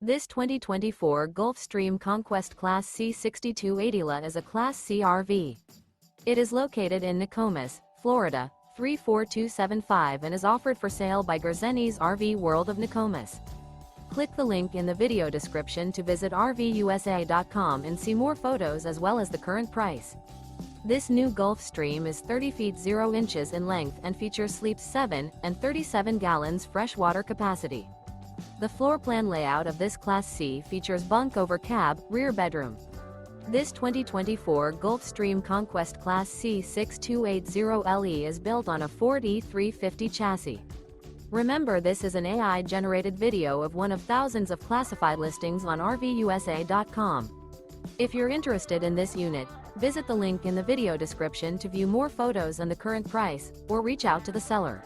This 2024 Gulfstream Conquest Class C 6280 is a Class C RV. It is located in Nokomis, Florida, 34275 and is offered for sale by Gerzeny's RV World of Nokomis. Click the link in the video description to visit RVUSA.com and see more photos as well as the current price. This new Gulfstream is 30 feet 0 inches in length and features sleeps 7 and 37 gallons freshwater capacity. The floor plan layout of this Class C features bunk over cab, rear bedroom. This 2024 Gulfstream Conquest Class C 6280LE is built on a Ford E350 chassis. Remember, this is an AI-generated video of one of thousands of classified listings on RVUSA.com. If you're interested in this unit, visit the link in the video description to view more photos and the current price, or reach out to the seller.